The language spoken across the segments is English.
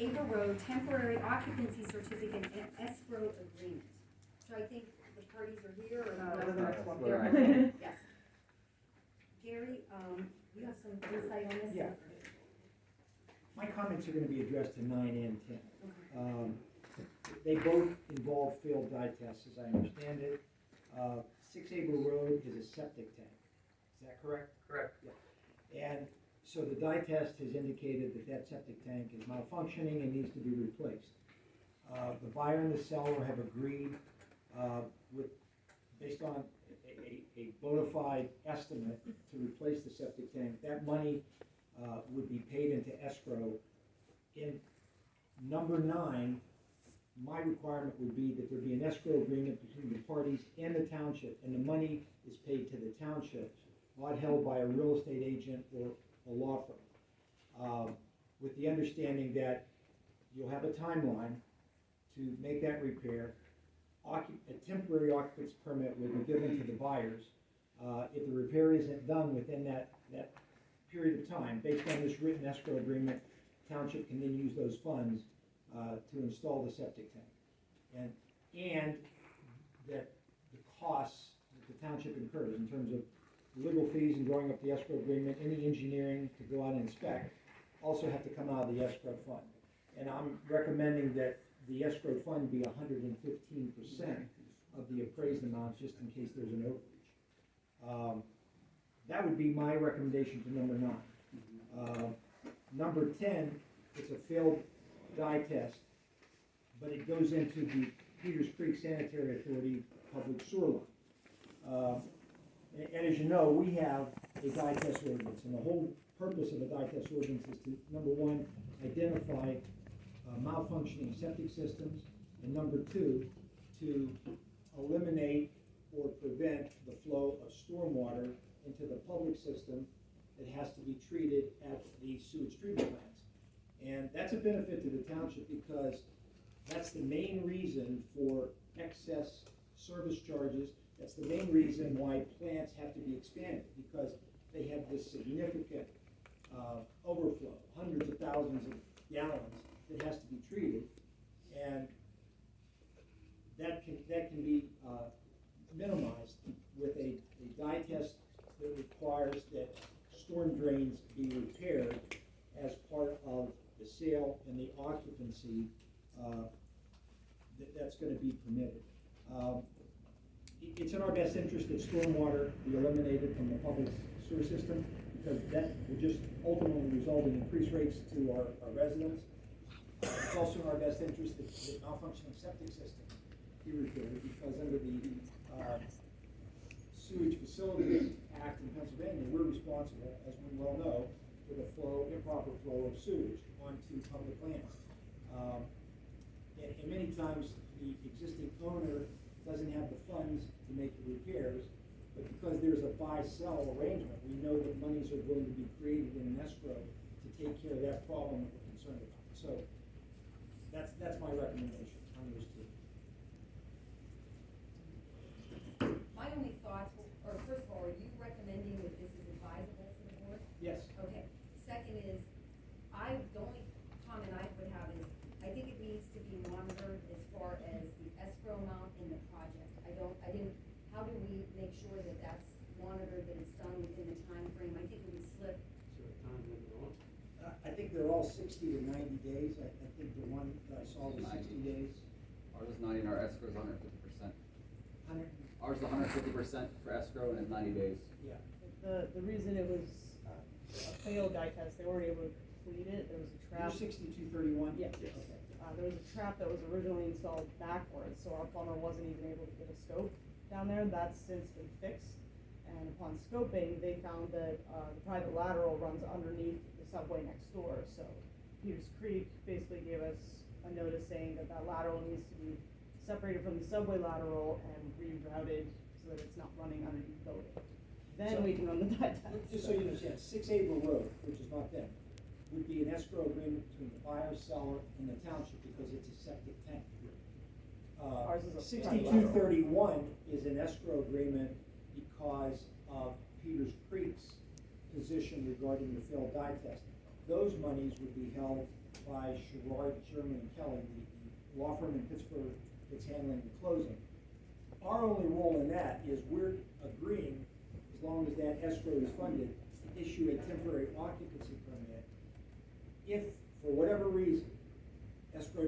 Ava Road temporary occupancy certificate and escrow agreement. So I think the parties are here, or? They're the next one. They're okay, yes. Gary, you have some insight on this? Yeah. My comments are going to be addressed to 9 and 10. They both involve failed dye tests, as I understand it. 6 Ava Road is a septic tank. Is that correct? Correct. Yeah. And so the dye test has indicated that that septic tank is malfunctioning and needs to be replaced. The buyer and the seller have agreed based on a bona fide estimate to replace the septic tank. That money would be paid into escrow. In number 9, my requirement would be that there be an escrow agreement between the parties and the township, and the money is paid to the township, not held by a real estate agent or a law firm, with the understanding that you'll have a timeline to make that repair. A temporary occupancy permit will be given to the buyers. If the repair isn't done within that period of time, based on this written escrow agreement, township can then use those funds to install the septic tank. And that the costs that the township incurs in terms of legal fees and drawing up the escrow agreement, any engineering to go out and inspect, also have to come out of the escrow fund. And I'm recommending that the escrow fund be 115% of the appraised amount, just in case there's an overage. That would be my recommendation to number 9. Number 10, it's a failed dye test, but it goes into the Peters Creek Sanitary Authority public sewer line. And as you know, we have a dye test ordinance, and the whole purpose of a dye test ordinance is to, number 1, identify malfunctioning septic systems, and number 2, to eliminate or prevent the flow of stormwater into the public system that has to be treated at the sewage treatment plants. And that's a benefit to the township because that's the main reason for excess service charges. That's the main reason why plants have to be expanded, because they have this significant overflow, hundreds of thousands of gallons that has to be treated, and that can be minimized with a dye test that requires that storm drains be repaired as part of the sale and the occupancy that's going to be permitted. It's in our best interest that stormwater be eliminated from the public sewer system, because that will just ultimately result in increased rates to our residents. It's also in our best interest that malfunctioning septic systems be repaired, because under the Sewage Facilities Act in Pennsylvania, we're responsible, as we well know, for the improper flow of sewage onto public lands. And many times the existing owner doesn't have the funds to make the repairs, but because there's a buy-sell arrangement, we know that monies are going to be created in an escrow to take care of that problem that we're concerned about. So that's my recommendation on those 2. My only thoughts, or first of all, are you recommending that this is advisable for the board? Yes. Okay. Second is, the only comment I would have is, I think it needs to be monitored as far as the escrow amount in the project. How do we make sure that that's monitored, that it's done within the time frame? I think it would slip. I think they're all 60 to 90 days. I think the one that I saw was 60 days. Ours is 90 and our escrow is 150%. 100. Ours is 150% for escrow and it's 90 days. Yeah. The reason it was a failed dye test, they weren't able to complete it. There was a trap. 6231? Yes. Okay. There was a trap that was originally installed backwards, so our plumber wasn't even able to get a scope down there. That's since been fixed. And upon scoping, they found that the private lateral runs underneath the subway next door. So Peters Creek basically gave us a notice saying that lateral needs to be separated from the subway lateral and rerouted so that it's not running underneath the building. Then we can run the dye test. Just so you understand, 6 April Road, which is not them, would be an escrow agreement between the buyer, seller, and the township because it's a septic tank. Ours is a 6231 is an escrow agreement because of Peters Creek's position regarding the failed dye test. Those monies would be held by Sherrard, Sherman, and Kelly, the law firm in Pittsburgh that's handling the closing. Our only role in that is we're agreeing, as long as that escrow is funded, to issue a temporary occupancy permit. If, for whatever reason, escrow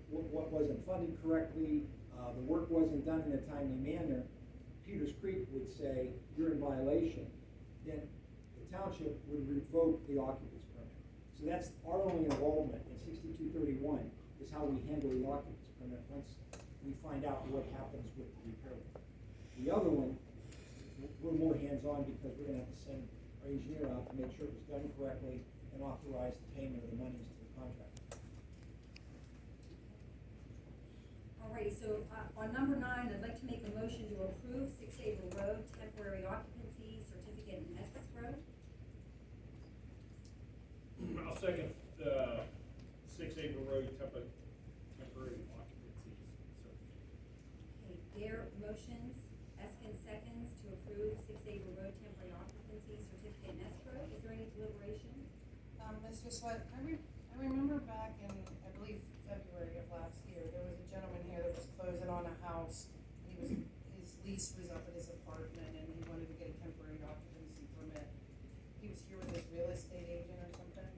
what wasn't funded correctly, the work wasn't done in a timely manner, Peters Creek would say, you're in violation, then the township would revoke the occupancy permit. So that's our only involvement in 6231, is how we handle the occupancy permit once we find out what happens with the repair work. The other one, we're more hands-on because we're gonna have to send our engineer out to make sure it was done correctly and authorize the payment of the monies to the contractor. Alrighty, so, on number 9, I'd like to make a motion to approve 6 April Road temporary occupancy certificate and escrow. I'll second, 6 April Road temporary occupancy certificate. Okay, Bear motions, Eskin seconds to approve 6 April Road temporary occupancy certificate and escrow. Is there any deliberation? Mr. Sweat, I remember back in, I believe, February of last year, there was a gentleman here that was closing on a house. His lease was up at his apartment and he wanted to get a temporary occupancy permit. He was here with his real estate agent or something,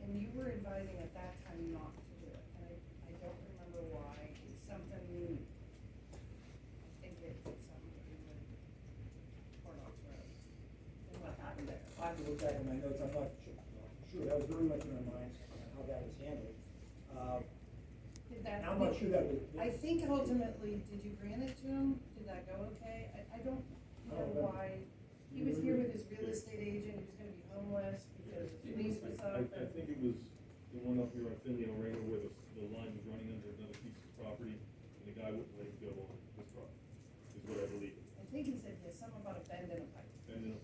and you were advising at that time not to do it, and I don't remember why. It's something, I think it had something to do with Hornbox Road. And what happened there? I have to look back at my notes, I'm not sure, that was very much in our minds, how that was handled. Did that? I'm not sure that was. I think ultimately, did you grant it to him? Did that go okay? I don't know why. He was here with his real estate agent, he was gonna be homeless because his lease was up. I think it was the one up here on Finley O'Reilly where the line was running under another piece of property, and the guy wouldn't let it go on his property, is what I believe. I think he said, yes, something about a bend in a pipe. And then,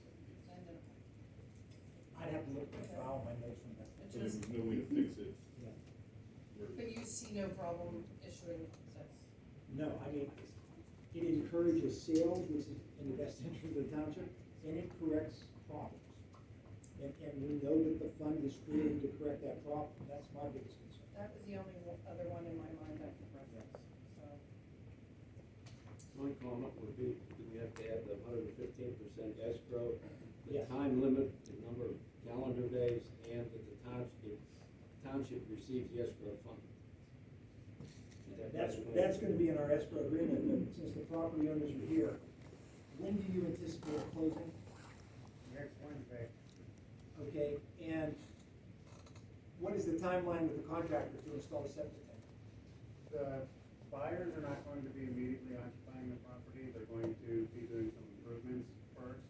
Bend in a pipe. I'd have to look at the file, my notes from that. It so there just, was no way to fix it. Yeah. but you see no problem issuing this? No, I mean, it encourages sales, which is in the best interest of the township, and it corrects problems. And we know that the fund is created to correct that problem, that's my biggest concern. That was the only other one in my mind I could reference, so. My comment would be, do we have to add the 115% escrow, the Yes. time limit, the number of calendar days, and that the township receives the escrow fund? That's gonna be in our escrow agreement, but since the property owners are here, when do you anticipate closing? Next Wednesday. Okay, and what is the timeline with the contractor to install the septic tank? The buyers are not going to be immediately occupying the property, they're going to be doing some improvements first.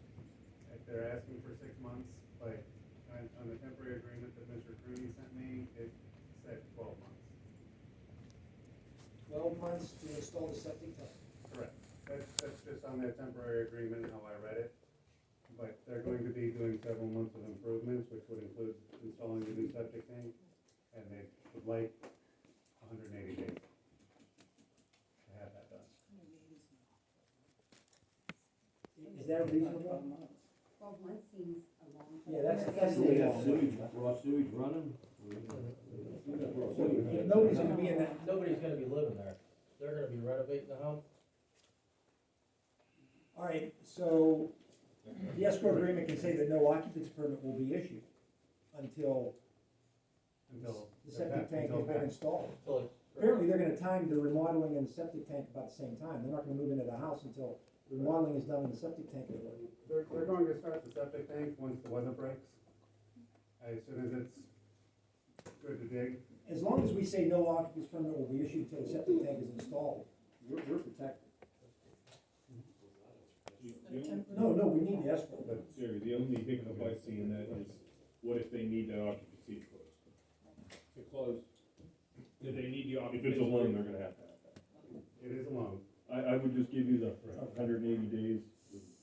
If they're asking for 6 months, but on the temporary agreement that Mr. Cooney sent me, it said 12 months. 12 months to install the septic tank. Correct. That's just on their temporary agreement, how I read it. But they're going to be doing several months of improvements, which would include installing the new septic tank, and they would like 180 days to have that done. Is that reasonable? 12 months seems a long time. Yeah, that's Do the we have long. sewage, raw sewage running? If nobody's gonna be in that, Nobody's gonna be living there. They're gonna be renovating the house. all right, so the escrow agreement can say that no occupancy permit will be issued until Until. the septic tank has been installed. So it's. Apparently, they're gonna time the remodeling and the septic tank about the same time. They're not gonna move into the house until the remodeling is done and the septic tank is ready. They're going to start the septic tank once the weather breaks. As soon as it's good to dig. As long as we say no occupancy permit will be issued until the septic tank is installed, we're protected. No, we need the escrow. Jerry, the only hiccup I see in that is, what if they need that occupancy closed? To close, do they need the If occupancy? it's a loan, they're gonna have to have that. It is a loan. I would just give you the 180 days,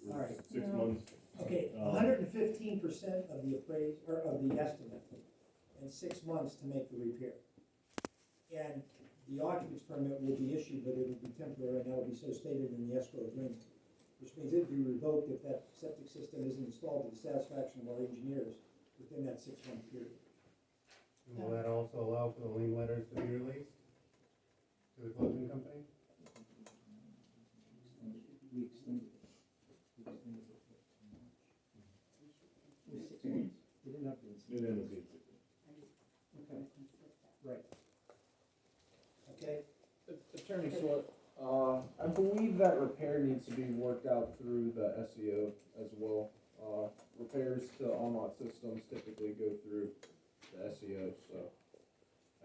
All right. 6 months. Okay, 115% of the or of the estimate, and 6 months to make the repair. And the occupancy permit will be issued, but it will be temporary, and that'll be so stated in the escrow agreement. Which means it'd be revoked if that septic system isn't installed to the satisfaction of our engineers within that 6 month period. And will that also allow for the lien letters to be released to the closing company? We extended it. We extended it to March. It was 6 months. We didn't have to. It ended up being 6 months. Okay, right. Okay, Attorney Swart, I believe that repair needs to be worked out through the SEO as well. Repairs to unlock systems typically go through the SEO, so.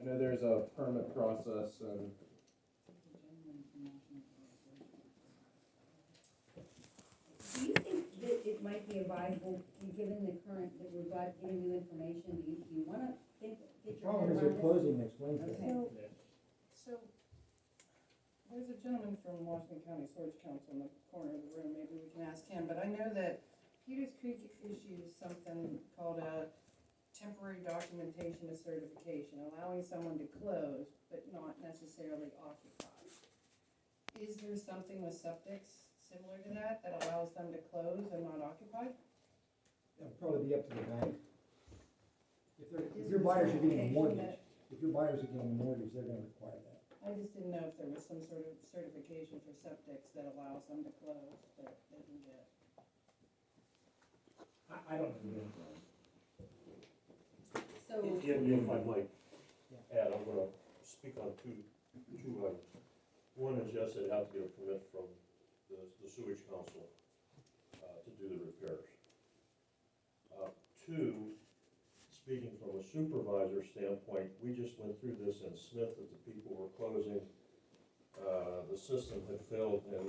I know there's a permit process and Do you think that it might be advisable, given the current, that we're giving you information, do you wanna think, the get your problem head is around they're this? closing next Wednesday. Okay. So, there's a gentleman from Washington County Storage Council in the corner of the room, maybe we can ask him, but I know that Peters Creek issues something called a temporary documentation of certification, allowing someone to close, but not necessarily occupy. Is there something with septics similar to that, that allows them to close and not occupy? It'll probably be up to the bank. If Is your there buyers are getting a certification mortgage, that- if your buyers are getting a mortgage, they're gonna require that. I just didn't know if there was some sort of certification for septics that allows them to close, that they can get. I don't know. So, If I might add, I'm gonna speak on two items. One is, yes, they have to get a permit from the sewage council, to do the repairs. Two, speaking from a supervisor standpoint, we just went through this in Smith, that the people were closing, the system had failed, and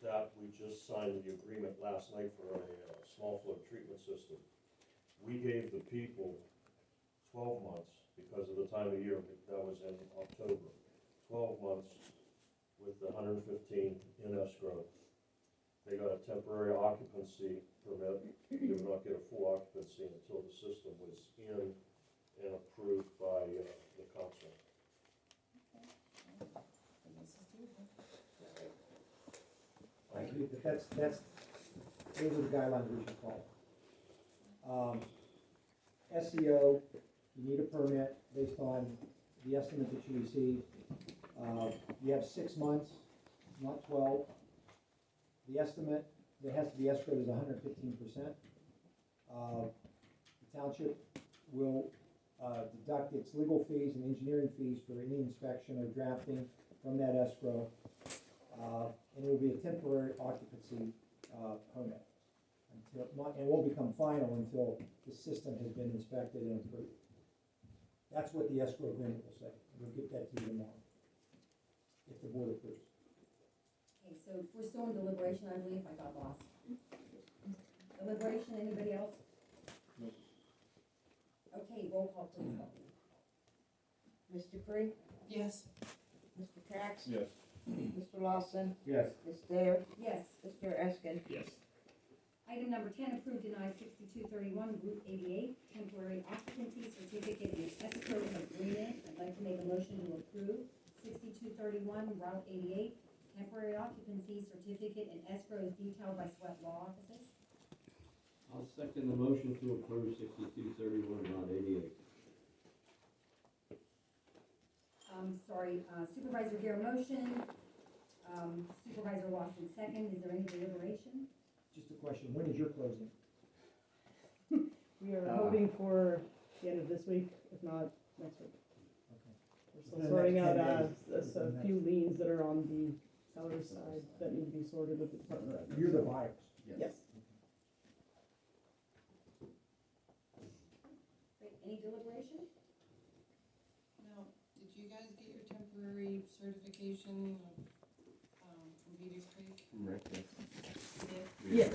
that we just signed the agreement last night for a small flow treatment system. We gave the people 12 months because of the time of year, that was in October. 12 months with the 115 in escrow. They got a temporary occupancy permit. They would not get a full occupancy until the system was in and approved by the council. And this is doable. I agree, but that's, those are the guidelines we should follow. SEO, you need a permit based on the estimate that you received. You have 6 months, not 12. The estimate that has to be escrowed is 115%. The township will deduct its legal fees and engineering fees for any inspection or drafting from that escrow. And it will be a temporary occupancy permit until, and won't become final until the system has been inspected and approved. That's what the escrow agreement will say. We'll get that to you tomorrow, if the board approves. okay, so if we're still in deliberation, I believe, I got lost. Deliberation, anybody else? Okay, roll call please. Ms. Dupree, Yes. Mr. Trax, Yes. Mr. Lawson, Yes. Ms. Dare, Yes. Mr. Eskin. Yes. Item number 10, approve, deny 6231, Group 88, temporary occupancy certificate and escrow agreement. I'd like to make a motion to approve 6231, Route 88, temporary occupancy certificate and escrow as detailed by Sweat Law Offices. I'll second the motion to approve 6231 Route 88. Supervisor Gare motion, Supervisor Lawson second. Is there any deliberation? Just a question, when is your closing? We are hoping for the end of this week, if not next week. Okay. We're still Within the sorting next out 10 days. a Within the few next- liens that are on the seller's side that need to be sorted with the Department of Revenue. You're the buyers. Yes. Great, any deliberation? Now, did you guys get your temporary certification of, from Peters Creek? Rick, yes. You did? Yes.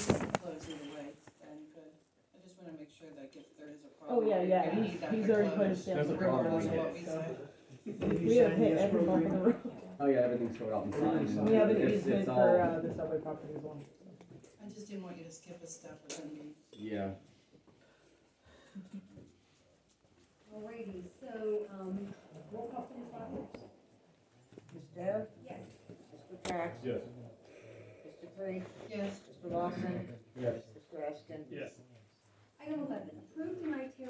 So you can close either way, then good. I just wanna make sure that if there is a Oh, problem. yeah, you're yeah, gonna need that he's to already put close. his stamp There's a of approval on problem. it, What we so. said. You We have sign the hit every escrow bump in the agreement? road. Oh, yeah, everything's filled out and signed. We have an It's- easement it's for, all- the subway property as well. I just didn't want you to skip a step with them. Yeah. Alrighty, so, roll call please, Barbara? Ms. Dare, Yes. Mr. Trax, Yes. Ms. Dupree, Yes. Mr. Lawson, Yes. Mr. Eskin. Yes. Item 11, approve, deny, tear